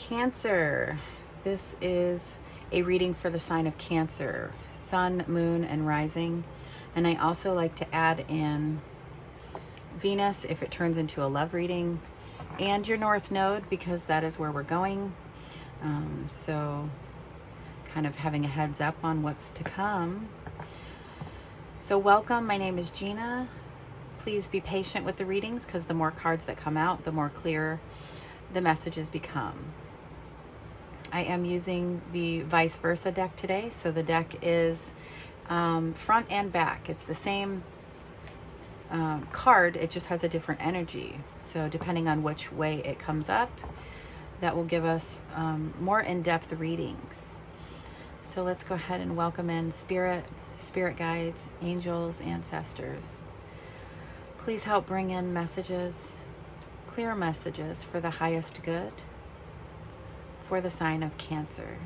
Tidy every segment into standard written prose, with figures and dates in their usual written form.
Cancer. This is a reading for the sign of Cancer, Sun, Moon, and Rising. And I also like to add in Venus if it turns into a love reading, and your North Node, because that is where we're going. So kind of having a heads up on what's to come. So welcome, my name is Gina. Please be patient with the readings, because the more cards that come out, the more clear the messages become. I am using the vice versa deck today. So the deck is front and back. It's the same card, it just has a different energy. So depending on which way it comes up, that will give us more in-depth readings. So let's go ahead and welcome in spirit guides, angels, ancestors. Please help bring in messages, clear messages for the highest good for the sign of Cancer.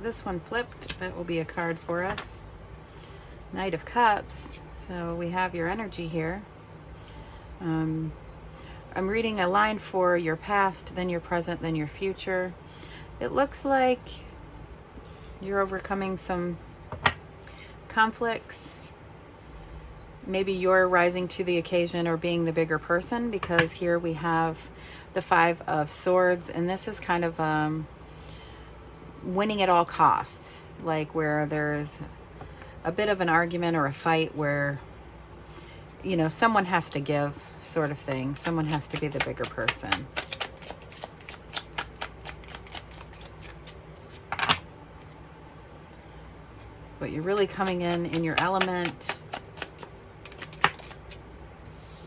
This one flipped, that will be a card for us. Knight of Cups. So we have your energy here. I'm reading a line for your past, then your present, then your future. It looks like you're overcoming some conflicts. Maybe you're rising to the occasion or being the bigger person, because here we have the Five of Swords, and this is kind of winning at all costs, like where there's a bit of an argument or a fight where, you know, someone has to give, sort of thing. Someone has to be the bigger person. But you're really coming in your element.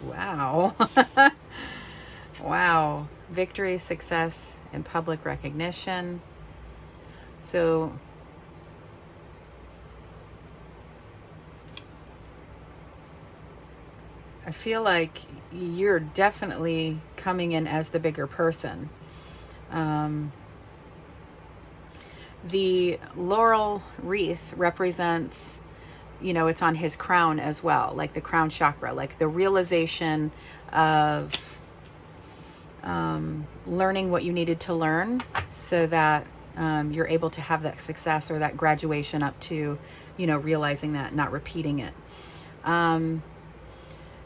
Wow. Wow. Victory, success, and public recognition. So I feel like you're definitely coming in as the bigger person. The laurel wreath represents, you know, it's on his crown as well, like the crown chakra, like the realization of learning what you needed to learn so that you're able to have that success or that graduation up to, you know, realizing that, not repeating it.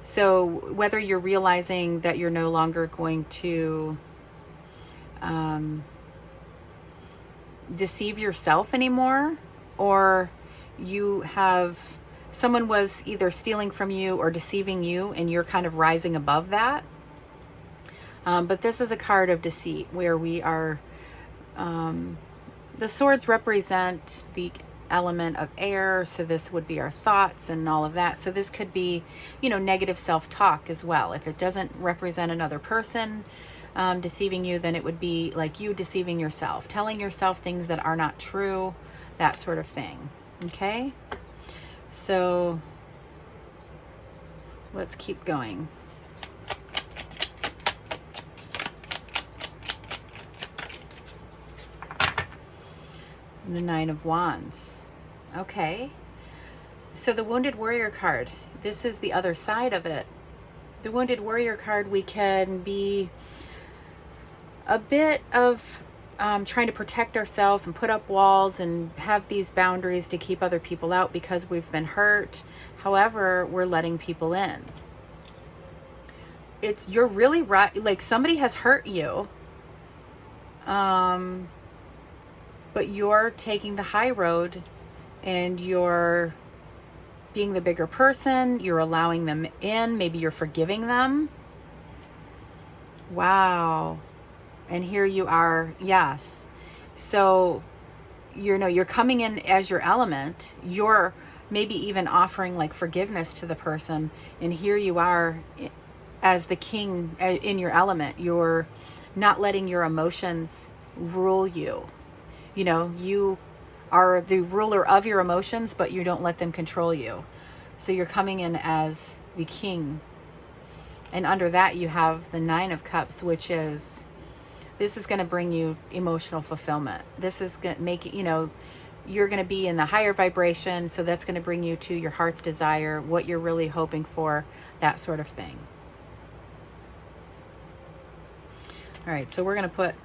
So whether you're realizing that you're no longer going to deceive yourself anymore, or you have, someone was either stealing from you or deceiving you, and you're kind of rising above that. But this is a card of deceit where we are, the swords represent the element of air, so this would be our thoughts and all of that. So this could be, you know, negative self-talk as well. If it doesn't represent another person deceiving you, then it would be like you deceiving yourself, telling yourself things that are not true, that sort of thing. Okay, so let's keep going. The Nine of Wands. Okay, so the Wounded Warrior card, this is the other side of it. The Wounded Warrior card, we can be a bit of trying to protect ourselves and put up walls and have these boundaries to keep other people out because we've been hurt. However, we're letting people in. You're really right, like somebody has hurt you. But you're taking the high road and you're being the bigger person. You're allowing them in. Maybe you're forgiving them. Wow. And here you are. Yes. So, you're coming in as your element. You're maybe even offering like forgiveness to the person. And here you are as the king in your element. You're not letting your emotions rule you. You are the ruler of your emotions, but you don't let them control you. So you're coming in as the king. And under that, you have the Nine of Cups, which is, this is going to bring you emotional fulfillment. This is going to make it, you know, you're going to be in the higher vibration. So that's going to bring you to your heart's desire, what you're really hoping for, that sort of thing. All right, so we're going to put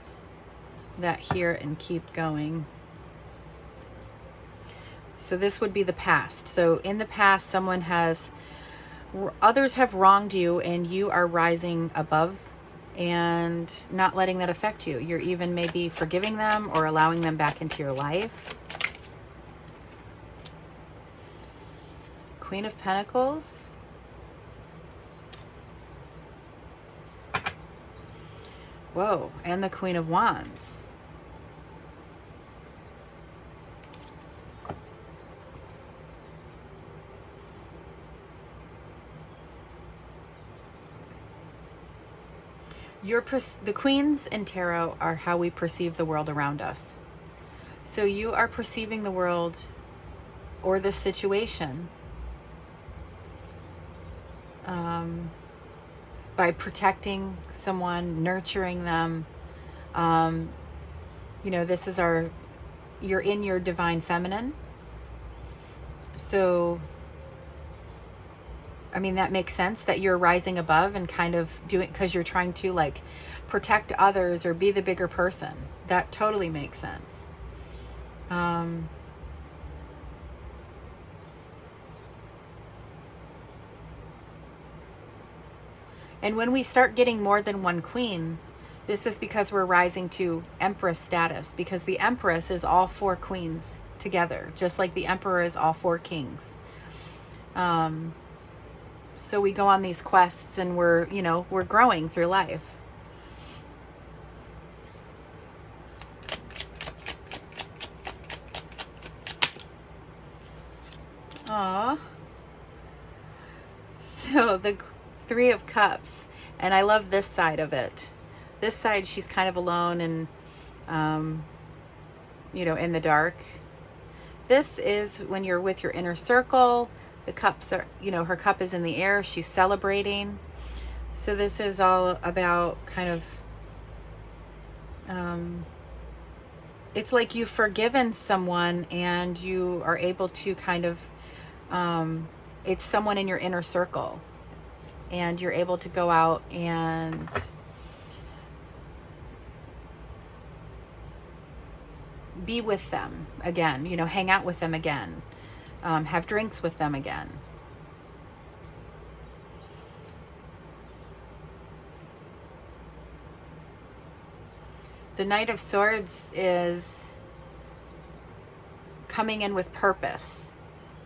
that here and keep going. So this would be the past. So in the past, others have wronged you, and you are rising above and not letting that affect you. You're even maybe forgiving them or allowing them back into your life. Queen of Pentacles. Whoa, and the Queen of Wands. The queens in tarot are how we perceive the world around us. So you are perceiving the world or the situation by protecting someone, nurturing them. You know, this is you're in your divine feminine. So, I mean, that makes sense that you're rising above and kind of doing, because you're trying to like protect others or be the bigger person. That totally makes sense. And when we start getting more than one queen, this is because we're rising to Empress status, because the Empress is all four queens together, just like the Emperor is all four kings. So we go on these quests and we're growing through life. Aww. So the Three of Cups, and I love this side of it. This side, she's kind of alone and, in the dark. This is when you're with your inner circle. The cups are, her cup is in the air. She's celebrating. So this is all about kind of, it's like you've forgiven someone and you are able to kind of, it's someone in your inner circle. And you're able to go out and be with them again, hang out with them again, have drinks with them again. The Knight of Swords is coming in with purpose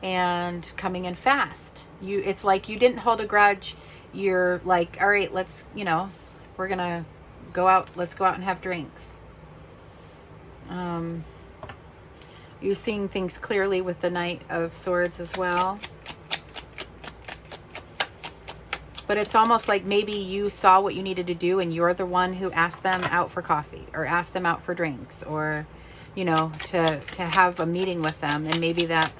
and coming in fast. It's like you didn't hold a grudge. You're like, all right, let's, we're going to go out. Let's go out and have drinks. You're seeing things clearly with the Knight of Swords as well. But it's almost like maybe you saw what you needed to do and you're the one who asked them out for coffee or asked them out for drinks or, to have a meeting with them. And maybe that,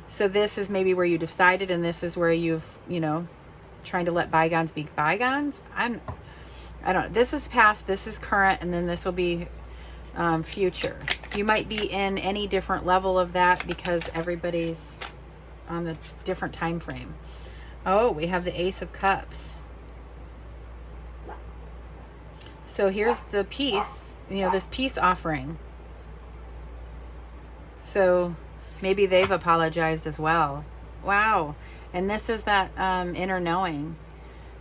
so this is maybe where you decided, and this is where you've, trying to let bygones be bygones. I don't know. This is past, this is current, and then this will be future. You might be in any different level of that because everybody's on the different time frame. Oh, we have the Ace of Cups. So here's the peace, this peace offering. So maybe they've apologized as well. Wow. And this is that inner knowing,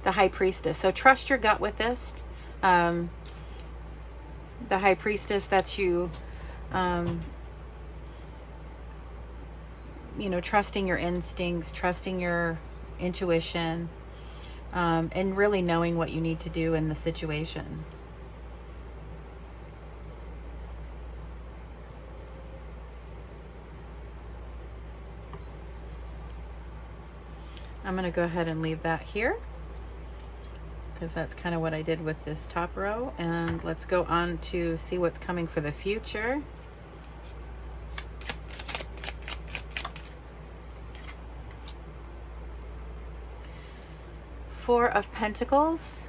the High Priestess. So trust your gut with this. The High Priestess, that's you, trusting your instincts, trusting your intuition, and really knowing what you need to do in the situation. I'm going to go ahead and leave that here. because that's kind of what I did with this top row. And let's go on to see what's coming for the future. Four of Pentacles.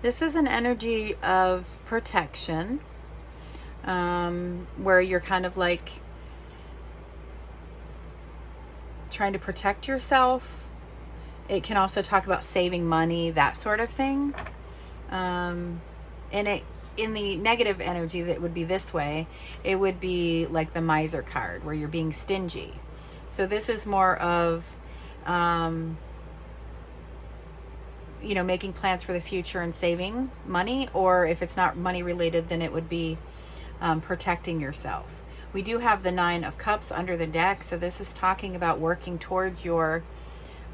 This is an energy of protection, where you're kind of like trying to protect yourself. It can also talk about saving money, that sort of thing. And in the negative energy, that would be this way, it would be like the miser card, where you're being stingy. So this is more of you know, making plans for the future and saving money, or if it's not money related, then it would be protecting yourself. We do have the Nine of Cups under the deck, so this is talking about working towards your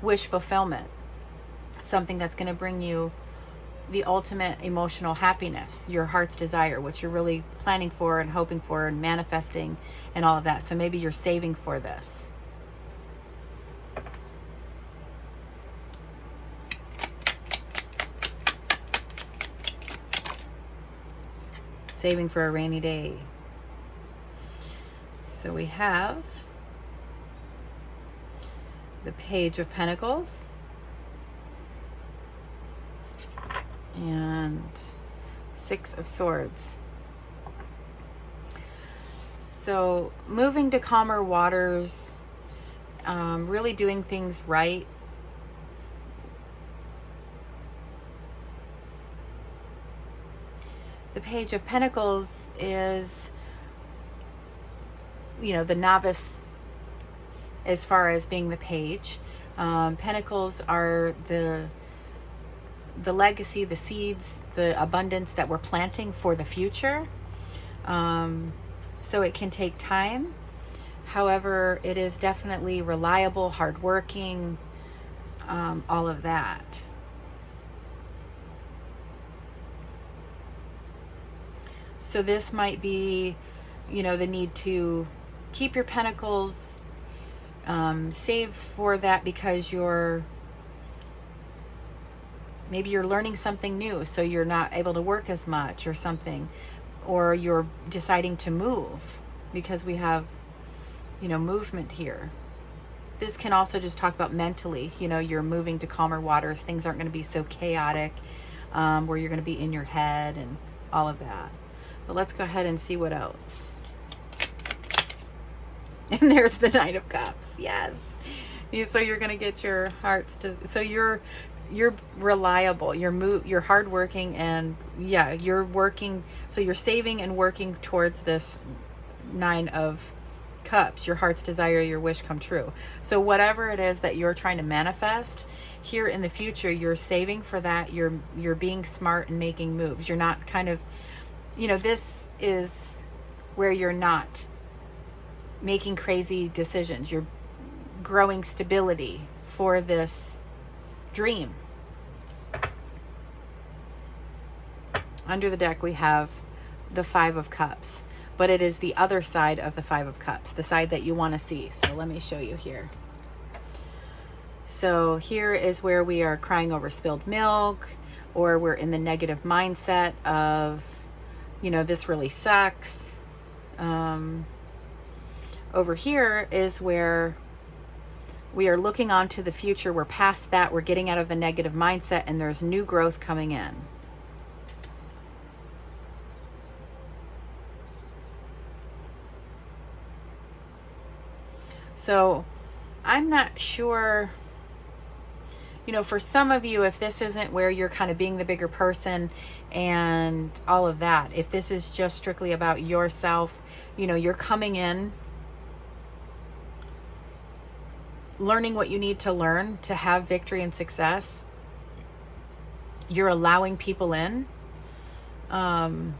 wish fulfillment, something that's going to bring you the ultimate emotional happiness, your heart's desire, what you're really planning for and hoping for and manifesting and all of that. So maybe you're saving for this. Saving for a rainy day. So we have the Page of Pentacles and Six of Swords. So moving to calmer waters, really doing things right. The Page of Pentacles is, you know, the novice as far as being the page. Pentacles are the legacy, the seeds, the abundance that we're planting for the future. So it can take time. However, it is definitely reliable, hardworking, all of that. So this might be, you know, the need to keep your pentacles, save for that, because maybe you're learning something new, so you're not able to work as much or something, or you're deciding to move because we have, you know, movement here. This can also just talk about mentally, you know, you're moving to calmer waters. Things aren't going to be so chaotic, where you're going to be in your head and all of that. But let's go ahead and see what else. And there's the Knight of Cups. Yes. So you're going to get your hearts to, so you're reliable, you're hardworking, and yeah, you're working. So you're saving and working towards this Nine of Cups, your heart's desire, your wish come true. So whatever it is that you're trying to manifest here in the future, you're saving for that. You're being smart and making moves. You're not kind of, you know, this is where you're not making crazy decisions. You're growing stability for this dream. Under the deck, we have the Five of Cups, but it is the other side of the Five of Cups, the side that you want to see. So let me show you here. So here is where we are crying over spilled milk, or we're in the negative mindset of, you know, this really sucks. Over here is where we are looking on to the future. We're past that. We're getting out of the negative mindset, and there's new growth coming in. So I'm not sure, you know, for some of you, if this isn't where you're kind of being the bigger person and all of that, if this is just strictly about yourself, you know, you're coming in, learning what you need to learn to have victory and success. You're allowing people in, and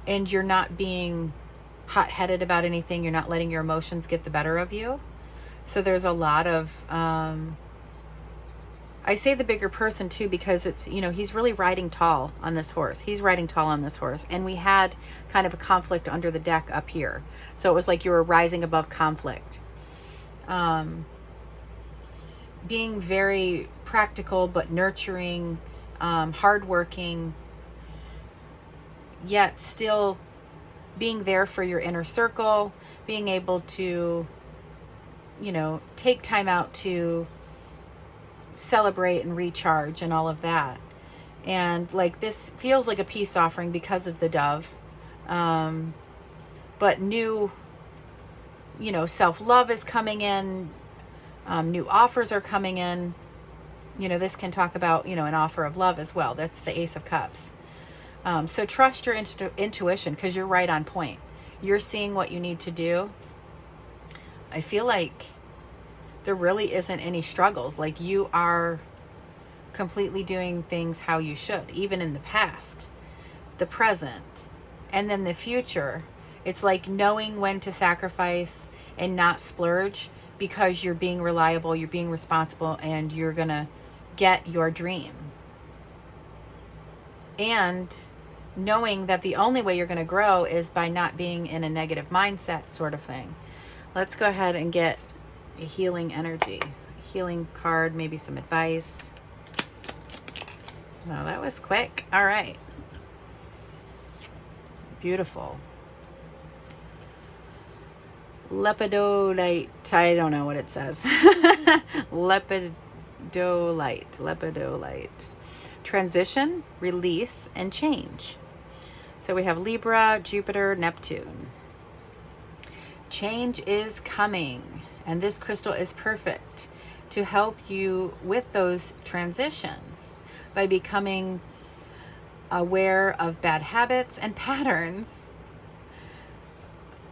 you're not being hot-headed about anything. You're not letting your emotions get the better of you. So there's a lot of, I say the bigger person too, because it's, you know, he's really riding tall on this horse. He's riding tall on this horse. And we had kind of a conflict under the deck up here. So it was like you were rising above conflict. Being very practical but nurturing, hardworking, yet still being there for your inner circle, being able to, you know, take time out to celebrate and recharge and all of that. And like, this feels like a peace offering because of the dove. But new, you know, self-love is coming in. New offers are coming in. You know, this can talk about, you know, an offer of love as well. That's the Ace of Cups. So trust your intuition, because you're right on point. You're seeing what you need to do. I feel like there really isn't any struggles. Like, you are completely doing things how you should, even in the past, the present, and then the future. It's like knowing when to sacrifice and not splurge, because you're being reliable, you're being responsible, and you're gonna get your dream. And knowing that the only way you're gonna grow is by not being in a negative mindset, sort of thing. Let's go ahead and get a healing energy, a healing card, maybe some advice. No, that was quick. All right. Beautiful. Lepidolite. I don't know what it says. Lepidolite. Transition, release, and change. So we have Libra, Jupiter, Neptune. Change is coming, and this crystal is perfect to help you with those transitions by becoming aware of bad habits and patterns.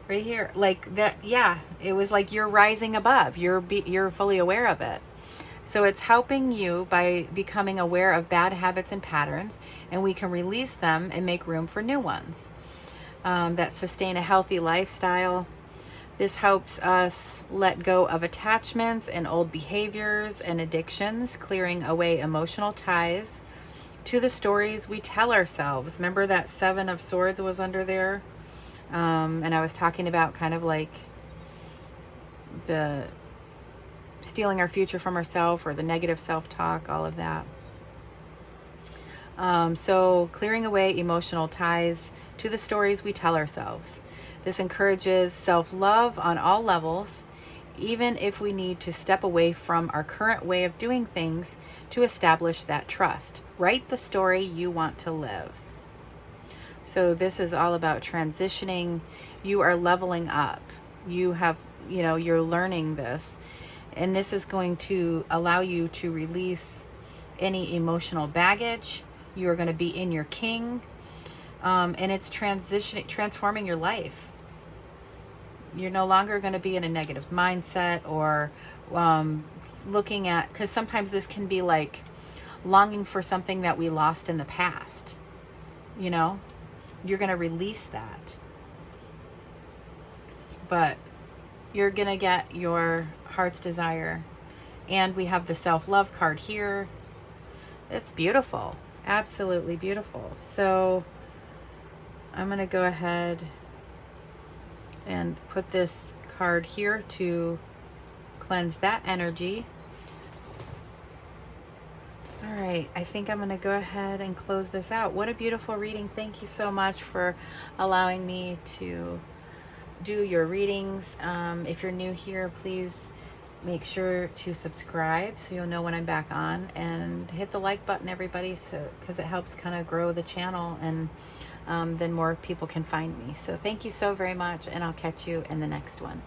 Right here, like that. Yeah, it was like you're rising above. You're fully aware of it. So it's helping you by becoming aware of bad habits and patterns, and we can release them and make room for new ones that sustain a healthy lifestyle. This helps us let go of attachments and old behaviors and addictions, clearing away emotional ties to the stories we tell ourselves. Remember that Seven of Swords was under there? And I was talking about kind of like the stealing our future from ourselves, or the negative self-talk, all of that. So clearing away emotional ties to the stories we tell ourselves. This encourages self-love on all levels, even if we need to step away from our current way of doing things to establish that trust. Write the story you want to live. So this is all about transitioning. You are leveling up. You have, you know, you're learning this. And this is going to allow you to release any emotional baggage. You are going to be in your king. And it's transforming your life. You're no longer going to be in a negative mindset, or looking at, because sometimes this can be like longing for something that we lost in the past. You know, you're going to release that. But you're going to get your heart's desire. And we have the self-love card here. It's beautiful. Absolutely beautiful. So I'm going to go ahead and put this card here to cleanse that energy. All right, I think I'm going to go ahead and close this out. What a beautiful reading. Thank you so much for allowing me to do your readings. If you're new here, please make sure to subscribe so you'll know when I'm back on, and hit the like button, everybody, so because it helps kind of grow the channel, and then more people can find me. So thank you so very much, and I'll catch you in the next one.